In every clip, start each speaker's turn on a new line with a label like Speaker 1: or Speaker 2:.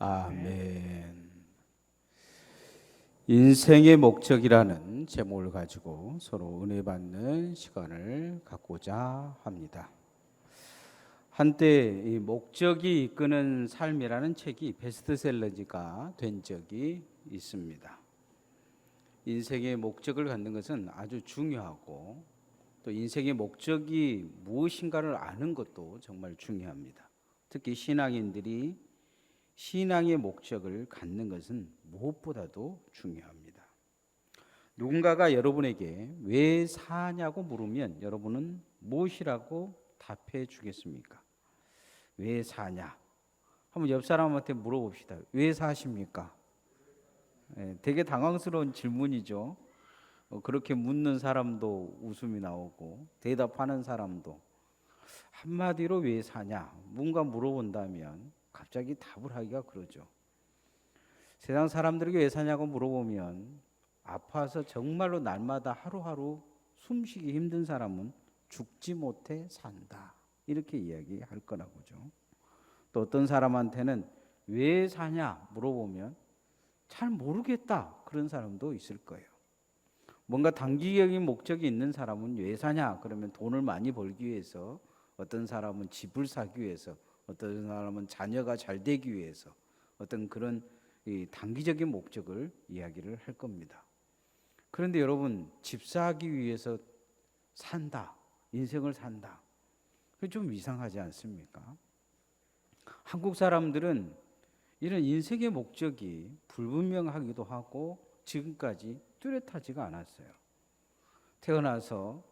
Speaker 1: 아멘. 인생의 목적이라는 제목을 가지고 서로 은혜 받는 시간을 갖고자 합니다. 한때 이 목적이 이끄는 삶이라는 책이 베스트셀러가 된 적이 있습니다. 인생의 목적을 갖는 것은 아주 중요하고 또 인생의 목적이 무엇인가를 아는 것도 정말 중요합니다. 특히 신앙인들이 신앙의 목적을 갖는 것은 무엇보다도 중요합니다. 누군가가 여러분에게 왜 사냐고 물으면 여러분은 무엇이라고 답해 주겠습니까? 왜 사냐? 한번 옆 사람한테 물어봅시다. 왜 사십니까? 되게 당황스러운 질문이죠. 그렇게 묻는 사람도 웃음이 나오고 대답하는 사람도 한마디로 왜 사냐? 뭔가 물어본다면 갑자기 답을 하기가 그러죠. 세상 사람들에게 왜 사냐고 물어보면 아파서 정말로 날마다 하루하루 숨쉬기 힘든 사람은 죽지 못해 산다. 이렇게 이야기할 거라고죠. 또 어떤 사람한테는 왜 사냐 물어보면 잘 모르겠다. 그런 사람도 있을 거예요. 뭔가 단기적인 목적이 있는 사람은 왜 사냐? 그러면 돈을 많이 벌기 위해서, 어떤 사람은 집을 사기 위해서, 어떤 사람은 자녀가 잘 되기 위해서, 어떤 그런 단기적인 목적을 이야기를 할 겁니다. 그런데 여러분, 집 사기 위해서 산다, 인생을 산다. 그게 좀 이상하지 않습니까? 한국 사람들은 이런 인생의 목적이 불분명하기도 하고 지금까지 뚜렷하지가 않았어요. 태어나서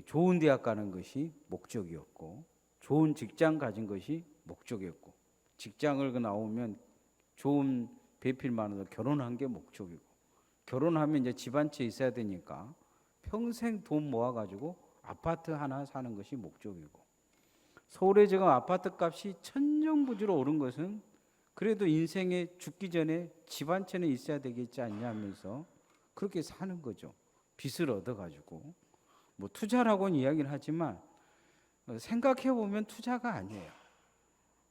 Speaker 1: 좋은 대학 가는 것이 목적이었고, 좋은 직장 가진 것이 목적이었고, 직장을 나오면 좋은 배필만으로 결혼한 게 목적이고, 결혼하면 이제 집 한 채 있어야 되니까 평생 돈 모아가지고 아파트 하나 사는 것이 목적이고, 서울에 지금 아파트 값이 천정부지로 오른 것은 그래도 인생에 죽기 전에 집 한 채는 있어야 되겠지 않냐 하면서 그렇게 사는 거죠. 빚을 얻어가지고. 뭐 투자라고는 이야기를 하지만 생각해 보면 투자가 아니에요.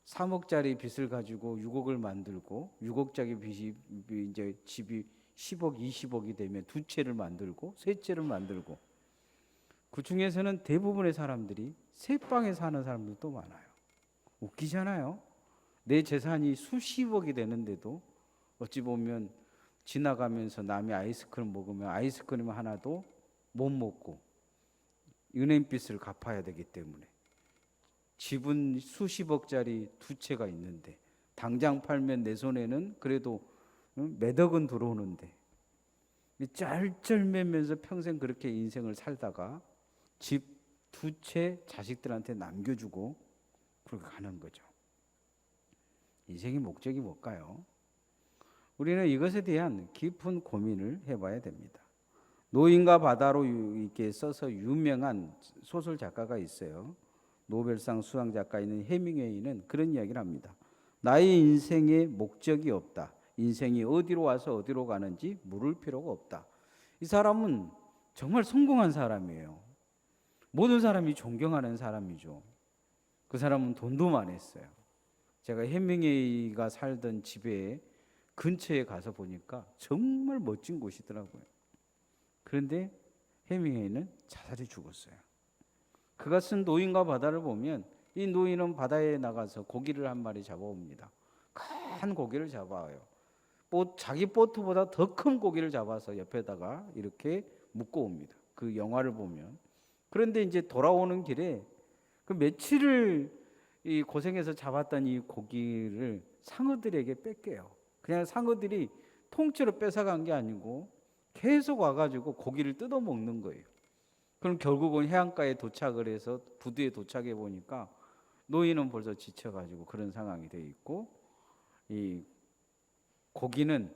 Speaker 1: 3억짜리 빚을 가지고 6억을 만들고, 6억짜리 빚이 이제 집이 10억, 20억이 되면 두 채를 만들고 세 채를 만들고, 그 중에서는 대부분의 사람들이 세 방에 사는 사람들도 많아요. 웃기잖아요. 내 재산이 수십억이 되는데도 어찌 보면 지나가면서 남이 아이스크림 먹으면 아이스크림 하나도 못 먹고 은행빚을 갚아야 되기 때문에, 집은 수십억짜리 두 채가 있는데 당장 팔면 내 손에는 그래도 몇 억은 들어오는데 짤짤매면서 평생 그렇게 인생을 살다가 집 두 채 자식들한테 남겨주고 그렇게 가는 거죠. 인생의 목적이 뭘까요? 우리는 이것에 대한 깊은 고민을 해봐야 됩니다. 노인과 바다로 이렇게 써서 유명한 소설 작가가 있어요. 노벨상 수상 작가인 해밍웨이는 그런 이야기를 합니다. 나의 인생에 목적이 없다. 인생이 어디로 와서 어디로 가는지 물을 필요가 없다. 이 사람은 정말 성공한 사람이에요. 모든 사람이 존경하는 사람이죠. 그 사람은 돈도 많았어요. 제가 해밍웨이가 살던 집에 근처에 가서 보니까 정말 멋진 곳이더라고요. 그런데 해밍웨이는 자살해 죽었어요. 그가 쓴 노인과 바다를 보면 이 노인은 바다에 나가서 고기를 한 마리 잡아옵니다. 큰 고기를 잡아와요. 자기 보트보다 더 큰 고기를 잡아서 옆에다가 이렇게 묶어옵니다. 그 영화를 보면. 그런데 이제 돌아오는 길에 그 며칠을 이 고생해서 잡았던 이 고기를 상어들에게 뺏겨요. 그냥 상어들이 통째로 뺏어간 게 아니고 계속 와가지고 고기를 뜯어 먹는 거예요. 그럼 결국은 해안가에 도착을 해서 부두에 도착해 보니까 노인은 벌써 지쳐가지고 그런 상황이 돼 있고, 이 고기는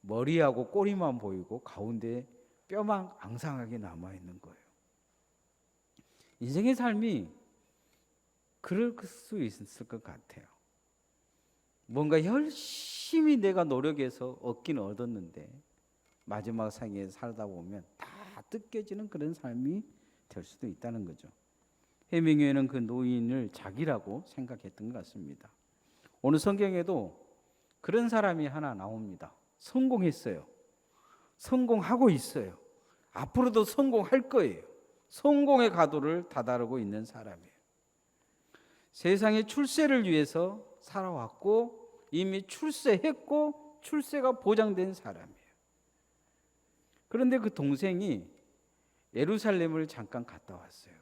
Speaker 1: 머리하고 꼬리만 보이고 가운데 뼈만 앙상하게 남아 있는 거예요. 인생의 삶이 그럴 수 있을 것 같아요. 뭔가 열심히 내가 노력해서 얻긴 얻었는데 마지막 생에 살다 보면 다 뜯겨지는 그런 삶이 될 수도 있다는 거죠. 해밍웨이는 그 노인을 자기라고 생각했던 것 같습니다. 오늘 성경에도 그런 사람이 하나 나옵니다. 성공했어요. 성공하고 있어요. 앞으로도 성공할 거예요. 성공의 가도를 다다르고 있는 사람이에요. 세상에 출세를 위해서 살아왔고 이미 출세했고 출세가 보장된 사람이에요. 그런데 그 동생이 예루살렘을 잠깐 갔다 왔어요.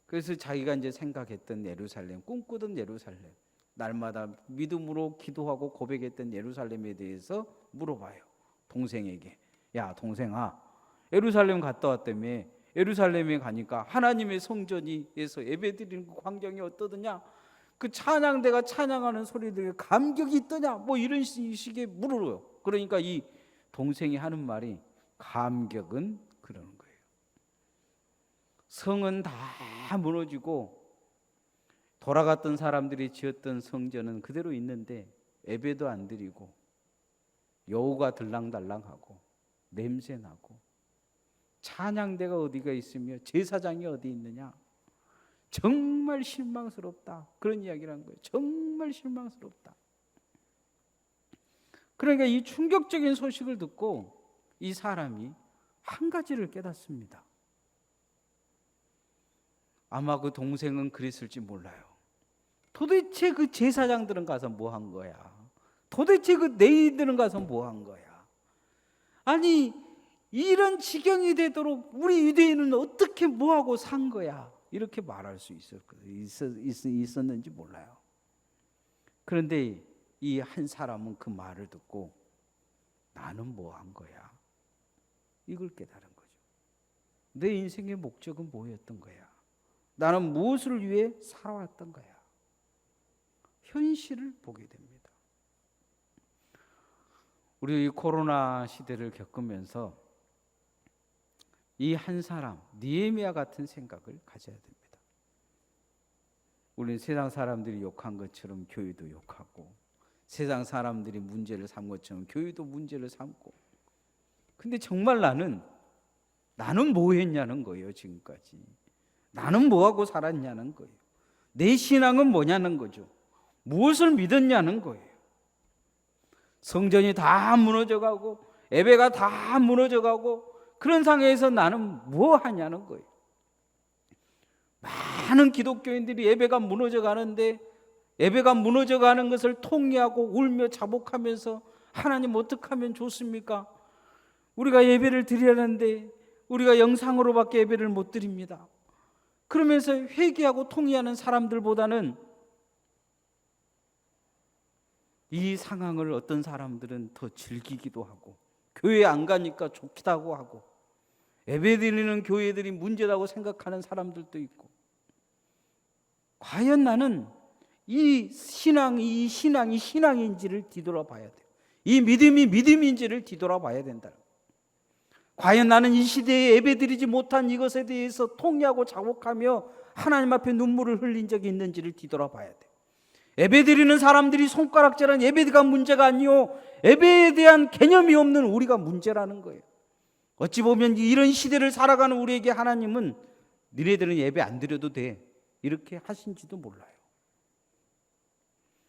Speaker 1: 그래서 자기가 이제 생각했던 예루살렘, 꿈꾸던 예루살렘, 날마다 믿음으로 기도하고 고백했던 예루살렘에 대해서 물어봐요. 동생에게. 야, 동생아, 예루살렘 갔다 왔다며. 예루살렘에 가니까 하나님의 성전에서 예배드리는 그 광경이 어떠더냐? 그 찬양대가 찬양하는 소리들에 감격이 있더냐? 뭐 이런 식의 물어요. 그러니까 이 동생이 하는 말이 감격은 그러는 거예요. 성은 다 무너지고 돌아갔던 사람들이 지었던 성전은 그대로 있는데 예배도 안 드리고 여우가 들랑달랑하고 냄새나고 찬양대가 어디가 있으며 제사장이 어디 있느냐? 정말 실망스럽다. 그런 이야기를 한 거예요. 정말 실망스럽다. 그러니까 이 충격적인 소식을 듣고 이 사람이 한 가지를 깨닫습니다. 아마 그 동생은 그랬을지 몰라요. 도대체 그 제사장들은 가서 뭐 한 거야? 도대체 그 레위인들은 가서 뭐 한 거야? 아니 이런 지경이 되도록 우리 유대인은 어떻게 뭐하고 산 거야? 이렇게 말할 수 있었는지 몰라요. 그런데 이 한 사람은 그 말을 듣고 나는 뭐 한 거야? 이걸 깨달은 거죠. 내 인생의 목적은 뭐였던 거야? 나는 무엇을 위해 살아왔던 거야? 현실을 보게 됩니다. 우리 코로나 시대를 겪으면서 이 한 사람 느헤미야 같은 생각을 가져야 됩니다. 우리는 세상 사람들이 욕한 것처럼 교회도 욕하고 세상 사람들이 문제를 삼은 것처럼 교회도 문제를 삼고, 근데 정말 나는 뭐 했냐는 거예요. 지금까지 나는 뭐하고 살았냐는 거예요. 내 신앙은 뭐냐는 거죠. 무엇을 믿었냐는 거예요. 성전이 다 무너져가고 예배가 다 무너져가고 그런 상황에서 나는 뭐 하냐는 거예요. 많은 기독교인들이 예배가 무너져가는데 예배가 무너져가는 것을 통회하고 울며 자복하면서 하나님 어떻게 하면 좋습니까? 우리가 예배를 드리려는데 우리가 영상으로밖에 예배를 못 드립니다. 그러면서 회개하고 통회하는 사람들보다는 이 상황을 어떤 사람들은 더 즐기기도 하고 교회 안 가니까 좋기도 하고 예배드리는 교회들이 문제라고 생각하는 사람들도 있고, 과연 나는 이 신앙이 신앙인지를 뒤돌아봐야 돼요. 이 믿음이 믿음인지를 뒤돌아봐야 된다. 과연 나는 이 시대에 예배드리지 못한 이것에 대해서 통회하고 자복하며 하나님 앞에 눈물을 흘린 적이 있는지를 뒤돌아봐야 돼요. 예배드리는 사람들이 손가락질한 예배가 문제가 아니요, 예배에 대한 개념이 없는 우리가 문제라는 거예요. 어찌 보면 이런 시대를 살아가는 우리에게 하나님은 너네들은 예배 안 드려도 돼 이렇게 하신지도 몰라요.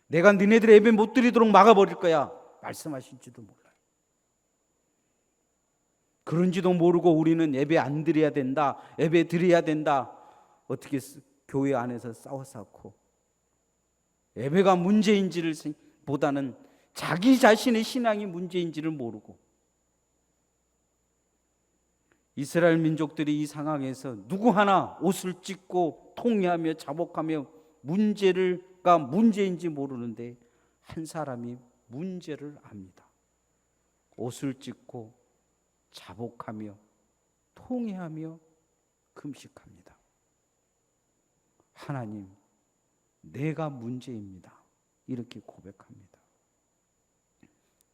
Speaker 1: 내가 너네들 예배 못 드리도록 막아버릴 거야 말씀하실지도 몰라요. 그런지도 모르고 우리는 예배 안 드려야 된다, 예배 드려야 된다, 어떻게 교회 안에서 싸워싸고 예배가 문제인지를 보다는 자기 자신의 신앙이 문제인지를 모르고, 이스라엘 민족들이 이 상황에서 누구 하나 옷을 찢고 통회하며 자복하며 문제가 문제인지 모르는데 한 사람이 문제를 압니다. 옷을 찢고 자복하며 통회하며 금식합니다. 하나님, 내가 문제입니다. 이렇게 고백합니다.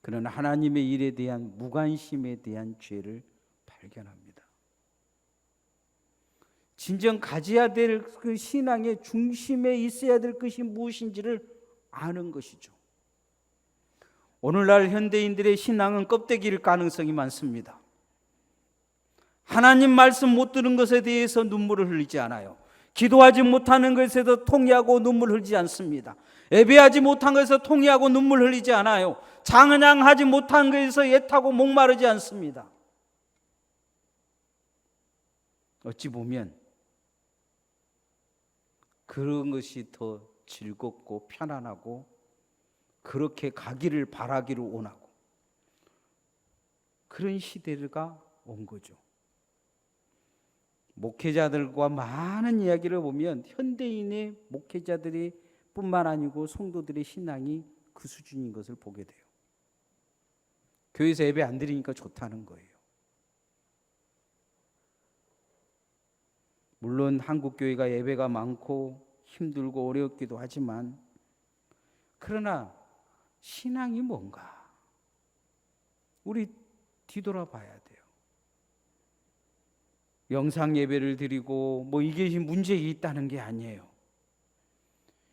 Speaker 1: 그는 하나님의 일에 대한 무관심에 대한 죄를 발견합니다. 진정 가져야 될 그 신앙의 중심에 있어야 될 것이 무엇인지를 아는 것이죠. 오늘날 현대인들의 신앙은 껍데기일 가능성이 많습니다. 하나님 말씀 못 들은 것에 대해서 눈물을 흘리지 않아요. 기도하지 못하는 것에서 통회하고 눈물 흘리지 않습니다. 예배하지 못한 것에서 통회하고 눈물 흘리지 않아요. 찬양하지 못한 것에서 애타고 목마르지 않습니다. 어찌 보면 그런 것이 더 즐겁고 편안하고 그렇게 가기를 바라기를 원하고 그런 시대가 온 거죠. 목회자들과 많은 이야기를 보면 현대인의 목회자들이 뿐만 아니고 성도들의 신앙이 그 수준인 것을 보게 돼요. 교회에서 예배 안 드리니까 좋다는 거예요. 물론 한국 교회가 예배가 많고 힘들고 어렵기도 하지만 그러나 신앙이 뭔가 우리 뒤돌아봐야 돼요. 영상 예배를 드리고 뭐 이게 문제가 있다는 게 아니에요.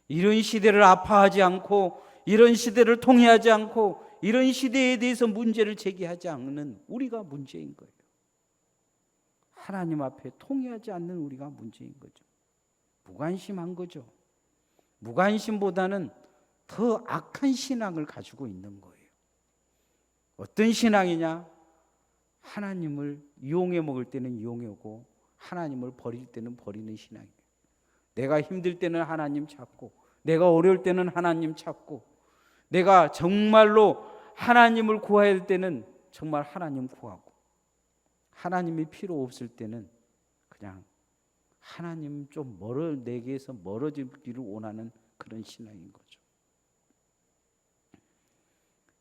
Speaker 1: 이런 시대를 아파하지 않고 이런 시대를 통회하지 않고 이런 시대에 대해서 문제를 제기하지 않는 우리가 문제인 거예요. 하나님 앞에 통회하지 않는 우리가 문제인 거죠. 무관심한 거죠. 무관심보다는 더 악한 신앙을 가지고 있는 거예요. 어떤 신앙이냐? 하나님을 이용해 먹을 때는 이용해 오고 하나님을 버릴 때는 버리는 신앙이에요. 내가 힘들 때는 하나님 찾고 내가 어려울 때는 하나님 찾고 내가 정말로 하나님을 구해야 할 때는 정말 하나님 구하고 하나님이 필요 없을 때는 그냥 하나님 좀 내게서 멀어지기를 원하는 그런 신앙인 거죠.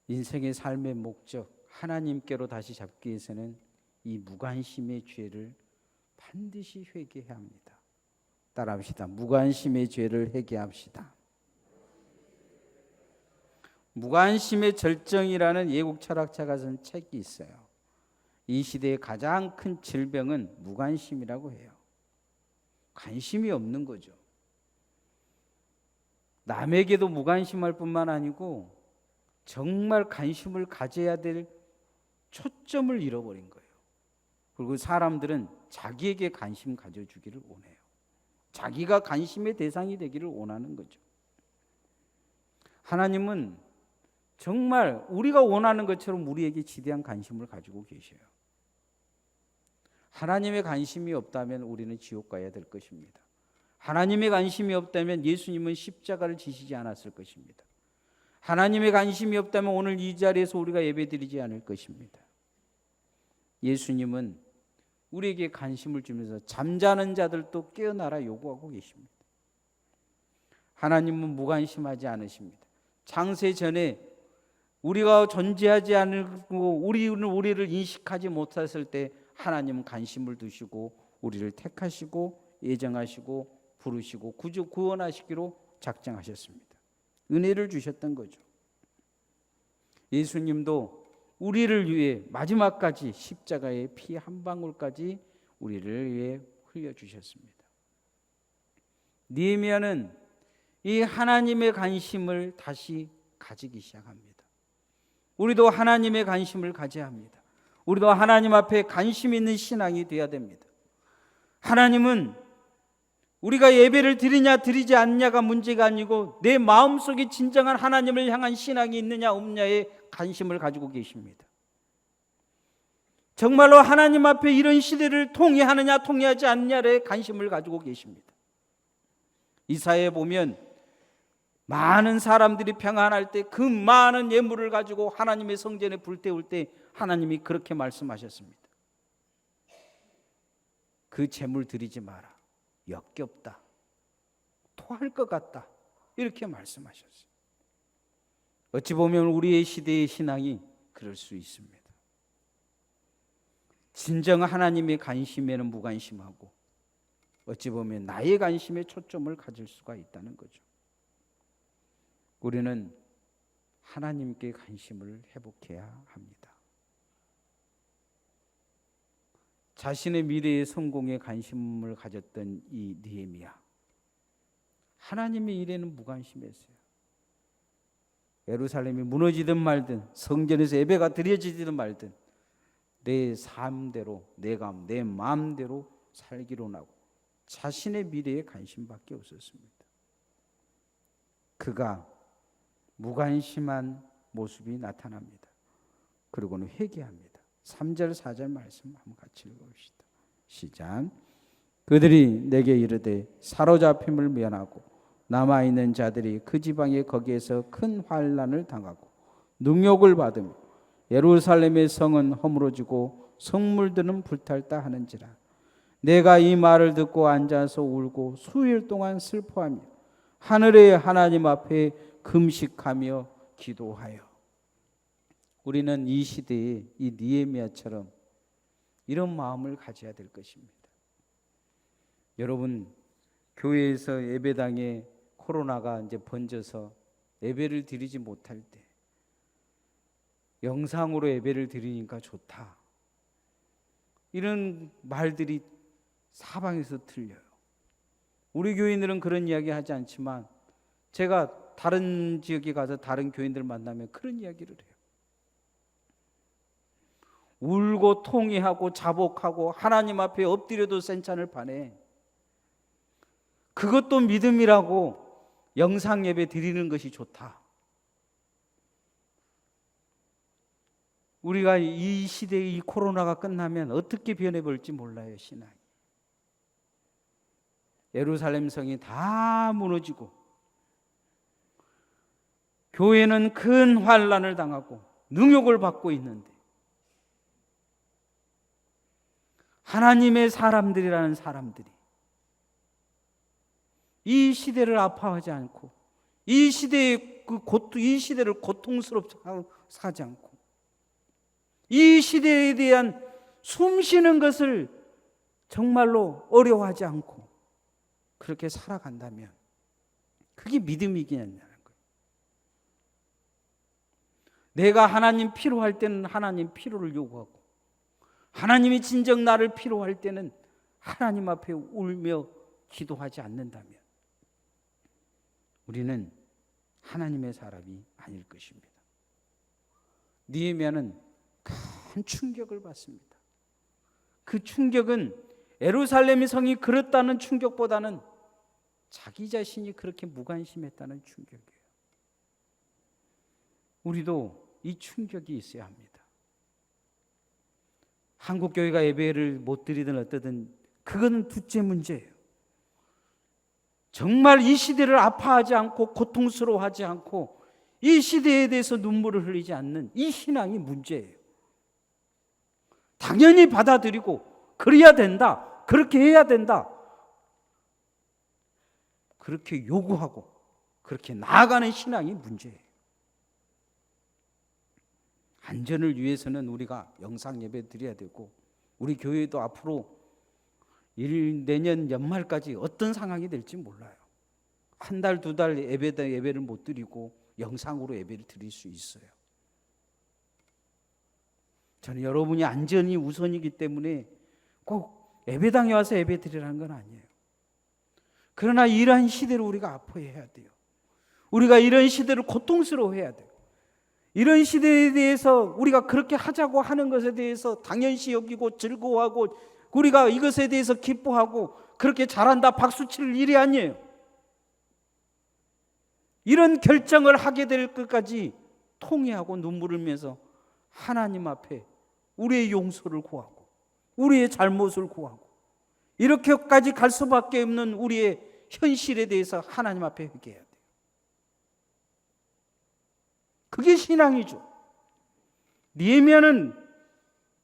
Speaker 1: 인생의 삶의 목적 하나님께로 다시 잡기 위해서는 이 무관심의 죄를 반드시 회개해야 합니다. 따라합시다. 무관심의 죄를 회개합시다. 무관심의 절정이라는 외국 철학자가 쓴 책이 있어요. 이 시대의 가장 큰 질병은 무관심이라고 해요. 관심이 없는 거죠. 남에게도 무관심할 뿐만 아니고 정말 관심을 가져야 될 초점을 잃어버린 거예요. 그리고 사람들은 자기에게 관심 가져주기를 원해요. 자기가 관심의 대상이 되기를 원하는 거죠. 하나님은 정말 우리가 원하는 것처럼 우리에게 지대한 관심을 가지고 계셔요. 하나님의 관심이 없다면 우리는 지옥 가야 될 것입니다. 하나님의 관심이 없다면 예수님은 십자가를 지시지 않았을 것입니다. 하나님의 관심이 없다면 오늘 이 자리에서 우리가 예배드리지 않을 것입니다. 예수님은 우리에게 관심을 주면서 잠자는 자들도 깨어나라 요구하고 계십니다. 하나님은 무관심하지 않으십니다. 창세 전에 우리가 존재하지 않고 우리를 인식하지 못했을 때 하나님은 관심을 두시고 우리를 택하시고 예정하시고 부르시고 구원하시기로 작정하셨습니다. 은혜를 주셨던 거죠. 예수님도 우리를 위해 마지막까지 십자가의 피 한 방울까지 우리를 위해 흘려주셨습니다. 느헤미야는 이 하나님의 관심을 다시 가지기 시작합니다. 우리도 하나님의 관심을 가져야 합니다. 우리도 하나님 앞에 관심 있는 신앙이 되어야 됩니다. 하나님은 우리가 예배를 드리냐 드리지 않냐가 문제가 아니고 내 마음속에 진정한 하나님을 향한 신앙이 있느냐 없느냐에 관심을 가지고 계십니다. 정말로 하나님 앞에 이런 시대를 통회하느냐 통회하지 않느냐에 관심을 가지고 계십니다. 이사야에 보면 많은 사람들이 평안할 때 그 많은 예물을 가지고 하나님의 성전에 불태울 때 하나님이 그렇게 말씀하셨습니다. 그 재물 드리지 마라. 역겹다. 토할 것 같다. 이렇게 말씀하셨어요. 어찌 보면 우리의 시대의 신앙이 그럴 수 있습니다. 진정 하나님의 관심에는 무관심하고 어찌 보면 나의 관심에 초점을 가질 수가 있다는 거죠. 우리는 하나님께 관심을 회복해야 합니다. 자신의 미래의 성공에 관심을 가졌던 이 느헤미야, 하나님의 일에는 무관심했어요. 예루살렘이 무너지든 말든 성전에서 예배가 드려지든 말든 내 삶대로 내 마음대로 살기로 하고 자신의 미래에 관심밖에 없었습니다. 그가 무관심한 모습이 나타납니다. 그리고는 회개합니다. 3절 4절 말씀 한번 같이 읽어봅시다. 시작. 그들이 내게 이르되 사로잡힘을 면하고 남아있는 자들이 그 지방에 거기에서 큰 환난을 당하고 능욕을 받으며 예루살렘의 성은 허물어지고 성물들은 불탈다 하는지라. 내가 이 말을 듣고 앉아서 울고 수일 동안 슬퍼하며 하늘의 하나님 앞에 금식하며 기도하여. 우리는 이 시대에 이 느헤미야처럼 이런 마음을 가져야 될 것입니다. 여러분, 교회에서 예배당에 코로나가 이제 번져서 예배를 드리지 못할 때 영상으로 예배를 드리니까 좋다, 이런 말들이 사방에서 들려요. 우리 교인들은 그런 이야기 하지 않지만 제가 다른 지역에 가서 다른 교인들 만나면 그런 이야기를 해요. 울고 통회하고 자복하고 하나님 앞에 엎드려도 센찬을 파네. 그것도 믿음이라고 영상 예배 드리는 것이 좋다. 우리가 이 시대에 이 코로나가 끝나면 어떻게 변해볼지 몰라요. 신앙이. 예루살렘 성이 다 무너지고 교회는 큰 환난을 당하고 능욕을 받고 있는데 하나님의 사람들이라는 사람들이 이 시대를 아파하지 않고 이 시대의 이 시대를 고통스럽게 사지 않고 이 시대에 대한 숨쉬는 것을 정말로 어려워하지 않고 그렇게 살아간다면 그게 믿음이겠냐는 거예요. 내가 하나님 필요할 때는 하나님 필요를 요구하고 하나님이 진정 나를 필요할 때는 하나님 앞에 울며 기도하지 않는다면 우리는 하나님의 사람이 아닐 것입니다. 느헤미야는 큰 충격을 받습니다. 그 충격은 예루살렘 성이 그렇다는 충격보다는 자기 자신이 그렇게 무관심했다는 충격이에요. 우리도 이 충격이 있어야 합니다. 한국 교회가 예배를 못 드리든 어떠든 그건 둘째 문제예요. 정말 이 시대를 아파하지 않고 고통스러워하지 않고 이 시대에 대해서 눈물을 흘리지 않는 이 신앙이 문제예요. 당연히 받아들이고 그래야 된다, 그렇게 해야 된다, 그렇게 요구하고 그렇게 나아가는 신앙이 문제예요. 안전을 위해서는 우리가 영상 예배 드려야 되고 우리 교회도 앞으로 내년 연말까지 어떤 상황이 될지 몰라요. 한 달, 두 달 예배를 못 드리고 영상으로 예배를 드릴 수 있어요. 저는 여러분이 안전이 우선이기 때문에 꼭 예배당에 와서 예배 드리라는 건 아니에요. 그러나 이러한 시대를 우리가 아파해야 돼요. 우리가 이런 시대를 고통스러워해야 돼요. 이런 시대에 대해서 우리가 그렇게 하자고 하는 것에 대해서 당연시 여기고 즐거워하고 우리가 이것에 대해서 기뻐하고 그렇게 잘한다 박수 칠 일이 아니에요. 이런 결정을 하게 될 것까지 통회하고 눈물을 흘리면서 하나님 앞에 우리의 용서를 구하고 우리의 잘못을 구하고 이렇게까지 갈 수밖에 없는 우리의 현실에 대해서 하나님 앞에 회개해야 돼요. 그게 신앙이죠. 느헤미야는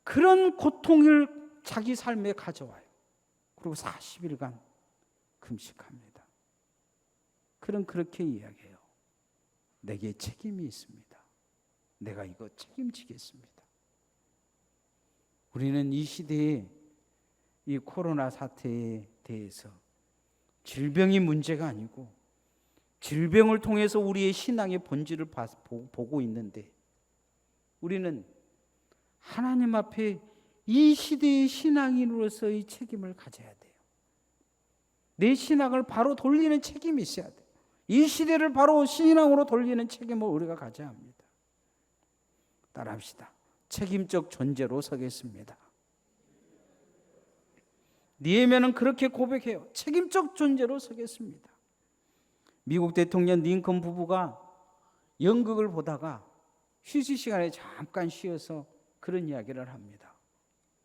Speaker 1: 그런 고통을 자기 삶에 가져와요. 그리고 40일간 금식합니다. 그럼 그렇게 이야기해요. 내게 책임이 있습니다. 내가 이거 책임지겠습니다. 우리는 이 시대에 이 코로나 사태에 대해서 질병이 문제가 아니고 질병을 통해서 우리의 신앙의 본질을 보고 있는데 우리는 하나님 앞에 이 시대의 신앙인으로서의 책임을 가져야 돼요. 내 신앙을 바로 돌리는 책임이 있어야 돼요. 이 시대를 바로 신앙으로 돌리는 책임을 우리가 가져야 합니다. 따라합시다. 책임적 존재로 서겠습니다. 니에미아는 그렇게 고백해요. 책임적 존재로 서겠습니다. 미국 대통령 링컨 부부가 연극을 보다가 휴식 시간에 잠깐 쉬어서 그런 이야기를 합니다.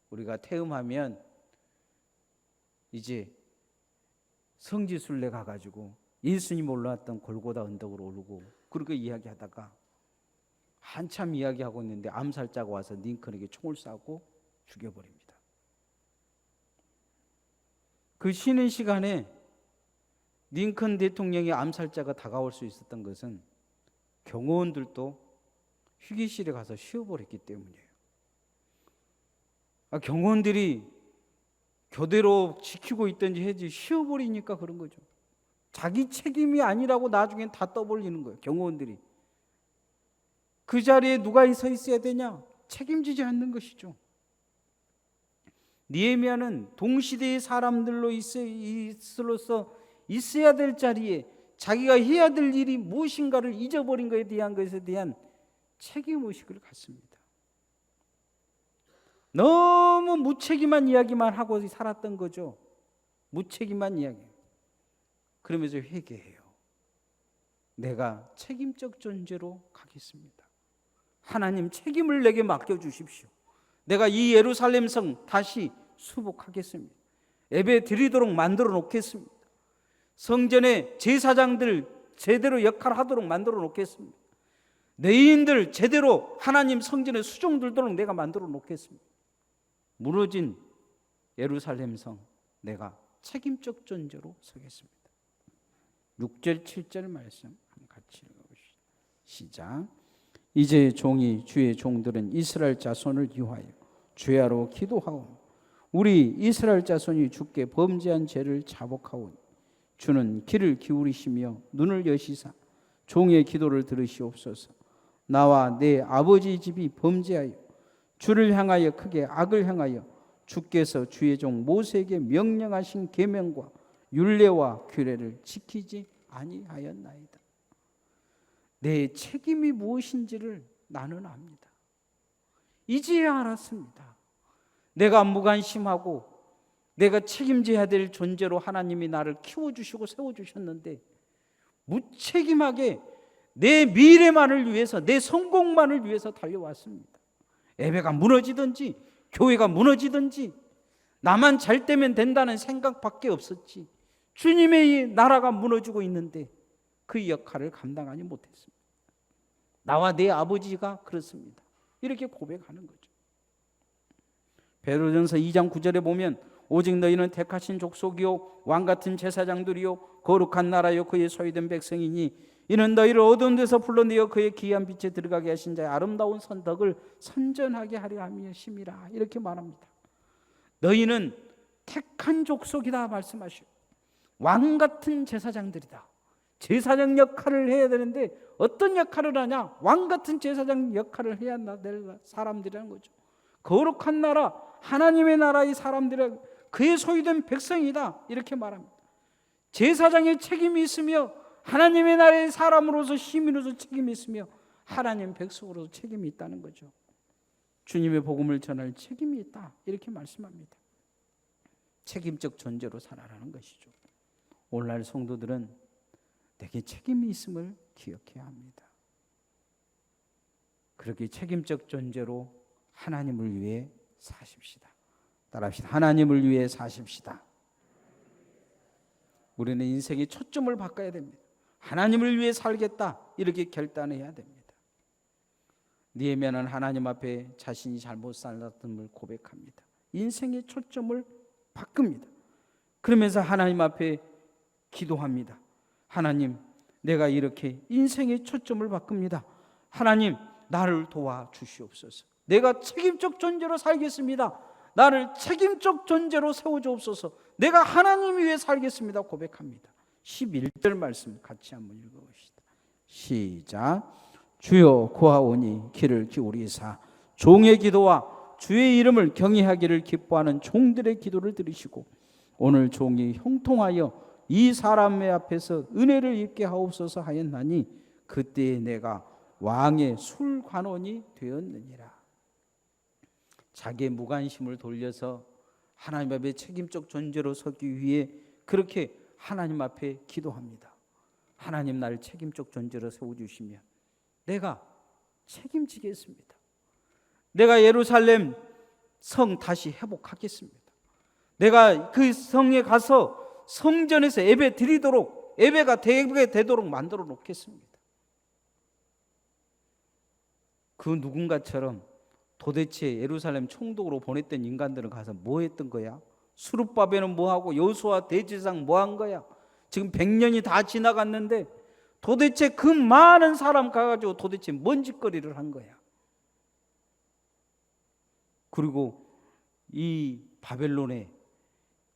Speaker 1: 우리가 퇴임하면 이제 성지순례 가가지고 예수님 올라왔던 골고다 언덕으로 오르고 그렇게 이야기하다가 한참 이야기하고 있는데 암살자가 와서 링컨에게 총을 쏴고 죽여버립니다. 그 쉬는 시간에 링컨 대통령의 암살자가 다가올 수 있었던 것은 경호원들도 휴게실에 가서 쉬어버렸기 때문이에요. 경호원들이 교대로 지키고 있든지 해지 쉬어버리니까 그런 거죠. 자기 책임이 아니라고 나중엔 다 떠벌리는 거예요. 경호원들이. 그 자리에 누가 서 있어야 되냐? 책임지지 않는 것이죠. 니에미아는 동시대의 사람들로 있으로서 있어야 될 자리에 자기가 해야 될 일이 무엇인가를 잊어버린 것에 대한 책임의식을 갖습니다. 너무 무책임한 이야기만 하고 살았던 거죠. 무책임한 이야기. 그러면서 회개해요. 내가 책임적 존재로 가겠습니다. 하나님 책임을 내게 맡겨주십시오. 내가 이 예루살렘 성 다시 수복하겠습니다. 예배 드리도록 만들어 놓겠습니다. 성전에 제사장들 제대로 역할하도록 만들어 놓겠습니다. 레위인들 제대로 하나님 성전에 수종 들도록 내가 만들어 놓겠습니다. 무너진 예루살렘 성 내가 책임적 존재로 서겠습니다. 6절 7절 말씀 같이 읽어보시죠. 시작. 이제 종이 주의 종들은 이스라엘 자손을 위하여 주야로 기도하오. 우리 이스라엘 자손이 주께 범죄한 죄를 자복하오니 주는 귀를 기울이시며 눈을 여시사 종의 기도를 들으시옵소서. 나와 내 아버지 집이 범죄하여 주를 향하여 크게 악을 행하여 주께서 주의 종 모세에게 명령하신 계명과 율례와 규례를 지키지 아니하였나이다. 내 책임이 무엇인지를 나는 압니다. 이제야 알았습니다. 내가 무관심하고 내가 책임져야 될 존재로 하나님이 나를 키워주시고 세워주셨는데 무책임하게 내 미래만을 위해서 내 성공만을 위해서 달려왔습니다. 예배가 무너지든지 교회가 무너지든지 나만 잘 되면 된다는 생각밖에 없었지 주님의 나라가 무너지고 있는데 그 역할을 감당하지 못했습니다. 나와 내 아버지가 그렇습니다. 이렇게 고백하는 거죠. 베드로전서 2장 9절에 보면 오직 너희는 택하신 족속이요 왕같은 제사장들이요 거룩한 나라요 그의 소유된 백성이니 이는 너희를 어두운 데서 불러내어 그의 귀한 빛에 들어가게 하신 자의 아름다운 선덕을 선전하게 하려 함이심이라 이렇게 말합니다. 너희는 택한 족속이다 말씀하시고 왕같은 제사장들이다. 제사장 역할을 해야 되는데 어떤 역할을 하냐? 왕같은 제사장 역할을 해야 될 사람들이라는 거죠. 거룩한 나라, 하나님의 나라의 사람들이 그의 소유된 백성이다 이렇게 말합니다. 제사장의 책임이 있으며 하나님의 나라의 사람으로서 시민으로서 책임이 있으며 하나님 백성으로서 책임이 있다는 거죠. 주님의 복음을 전할 책임이 있다 이렇게 말씀합니다. 책임적 존재로 살아라는 것이죠. 오늘날 성도들은 내게 책임이 있음을 기억해야 합니다. 그렇게 책임적 존재로 하나님을 위해 사십시다. 따라합시다. 하나님을 위해 사십시다. 우리는 인생의 초점을 바꿔야 됩니다. 하나님을 위해 살겠다 이렇게 결단해야 됩니다. 니에미아는 하나님 앞에 자신이 잘못 살았음을 고백합니다. 인생의 초점을 바꿉니다. 그러면서 하나님 앞에 기도합니다. 하나님, 내가 이렇게 인생의 초점을 바꿉니다. 하나님, 나를 도와주시옵소서. 내가 책임적 존재로 살겠습니다. 나를 책임적 존재로 세워주옵소서. 내가 하나님 위해 살겠습니다 고백합니다. 11절 말씀 같이 한번 읽어봅시다. 시작. 주여 구하오니 귀를 기울이사 종의 기도와 주의 이름을 경외하기를 기뻐하는 종들의 기도를 들으시고 오늘 종이 형통하여 이 사람의 앞에서 은혜를 입게 하옵소서 하였나니 그때에 내가 왕의 술관원이 되었느니라. 자기의 무관심을 돌려서 하나님 앞에 책임적 존재로 서기 위해 그렇게 하나님 앞에 기도합니다. 하나님 나를 책임적 존재로 세워주시면 내가 책임지겠습니다. 내가 예루살렘 성 다시 회복하겠습니다. 내가 그 성에 가서 성전에서 예배 드리도록, 예배가 되도록 만들어 놓겠습니다. 그 누군가처럼 도대체 예루살렘 총독으로 보냈던 인간들은 가서 뭐 했던 거야? 수룹바벨은 뭐 하고 여호수아 대제사장 뭐 한 거야? 지금 100년이 다 지나갔는데 도대체 그 많은 사람 가가지고 도대체 뭔 짓거리를 한 거야? 그리고 이 바벨론에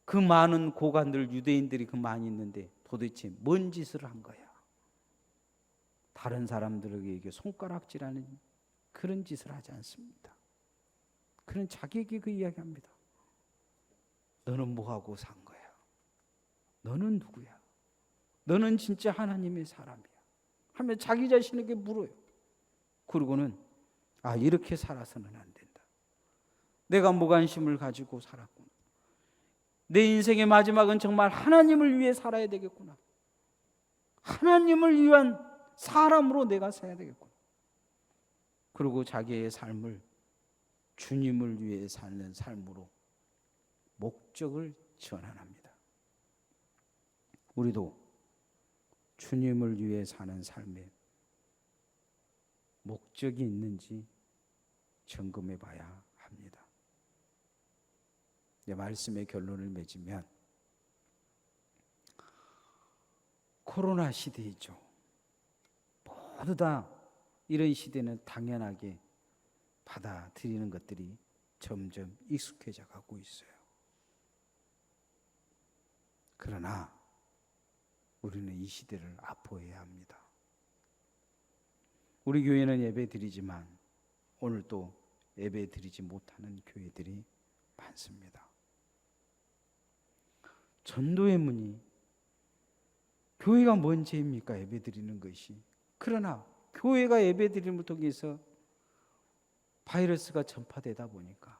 Speaker 1: 그 많은 고관들, 유대인들이 그 많이 있는데 도대체 뭔 짓을 한 거야? 다른 사람들에게 손가락질하는 그런 짓을 하지 않습니다. 그는 자기에게 그 이야기합니다. 너는 뭐하고 산 거야? 너는 누구야? 너는 진짜 하나님의 사람이야 하며 자기 자신에게 물어요. 그러고는 이렇게 살아서는 안 된다. 내가 무관심을 가지고 살았구나. 내 인생의 마지막은 정말 하나님을 위해 살아야 되겠구나. 하나님을 위한 사람으로 내가 살아야 되겠구나. 그리고 자기의 삶을 주님을 위해 사는 삶으로 목적을 전환합니다. 우리도 주님을 위해 사는 삶에 목적이 있는지 점검해 봐야 합니다. 말씀의 결론을 맺으면 코로나 시대이죠. 모두 다 이런 시대는 당연하게 받아들이는 것들이 점점 익숙해져 가고 있어요. 그러나 우리는 이 시대를 아포해야 합니다. 우리 교회는 예배 드리지만 오늘 또 예배 드리지 못하는 교회들이 많습니다. 전도의 문이 교회가 뭔 죄입니까? 예배 드리는 것이. 그러나 교회가 예배 드림을 통해서 바이러스가 전파되다 보니까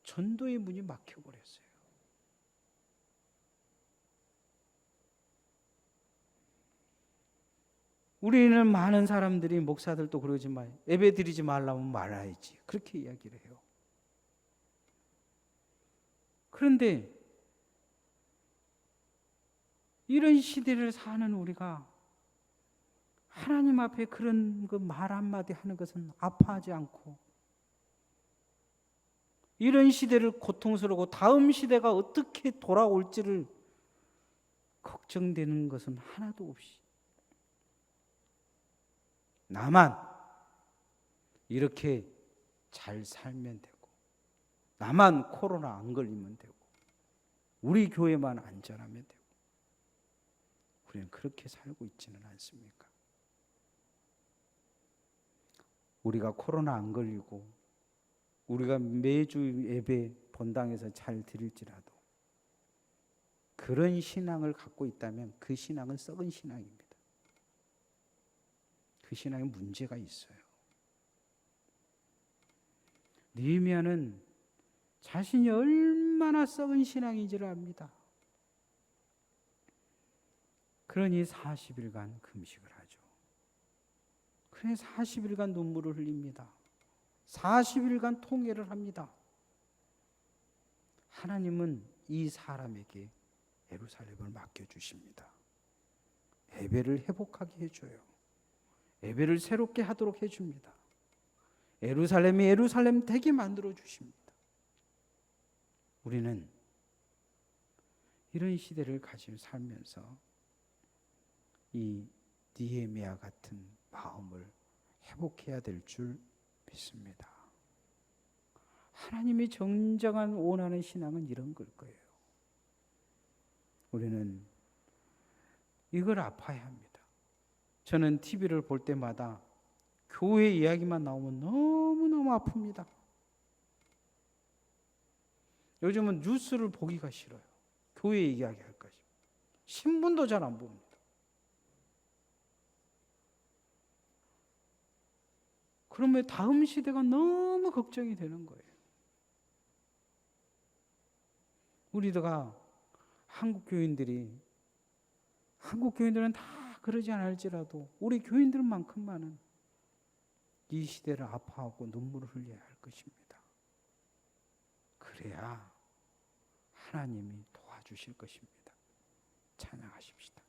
Speaker 1: 전도의 문이 막혀버렸어요. 우리는 많은 사람들이, 목사들도 그러지만 예배 드리지 말라면 말아야지 그렇게 이야기를 해요. 그런데 이런 시대를 사는 우리가 하나님 앞에 그런 그 말 한마디 하는 것은 아파하지 않고, 이런 시대를 고통스러우고 다음 시대가 어떻게 돌아올지를 걱정되는 것은 하나도 없이 나만 이렇게 잘 살면 되고, 나만 코로나 안 걸리면 되고, 우리 교회만 안전하면 되고, 우리는 그렇게 살고 있지는 않습니까? 우리가 코로나 안 걸리고 우리가 매주 예배 본당에서 잘 드릴지라도 그런 신앙을 갖고 있다면 그 신앙은 썩은 신앙입니다. 그 신앙에 문제가 있어요. 느헤미야는 자신이 얼마나 썩은 신앙인지를 압니다. 그러니 40일간 금식을 하죠. 그러니 40일간 눈물을 흘립니다. 40일간 통회를 합니다. 하나님은 이 사람에게 예루살렘을 맡겨주십니다. 예배를 회복하게 해줘요. 예배를 새롭게 하도록 해줍니다. 예루살렘이 예루살렘 되게 만들어 주십니다. 우리는 이런 시대를 가지고 살면서 이 느헤미야 같은 마음을 회복해야 될 줄 믿습니다. 하나님이 정정한 원하는 신앙은 이런 걸 거예요. 우리는 이걸 아파야 합니다. 저는 TV를 볼 때마다 교회 이야기만 나오면 너무너무 아픕니다. 요즘은 뉴스를 보기가 싫어요. 교회 이야기할까지. 신문도 잘 안 봅니다. 그러면 다음 시대가 너무 걱정이 되는 거예요. 우리가 한국 교인들은 다 그러지 않을지라도 우리 교인들만큼만은 이 시대를 아파하고 눈물을 흘려야 할 것입니다. 그래야 하나님이 도와주실 것입니다. 찬양하십시다.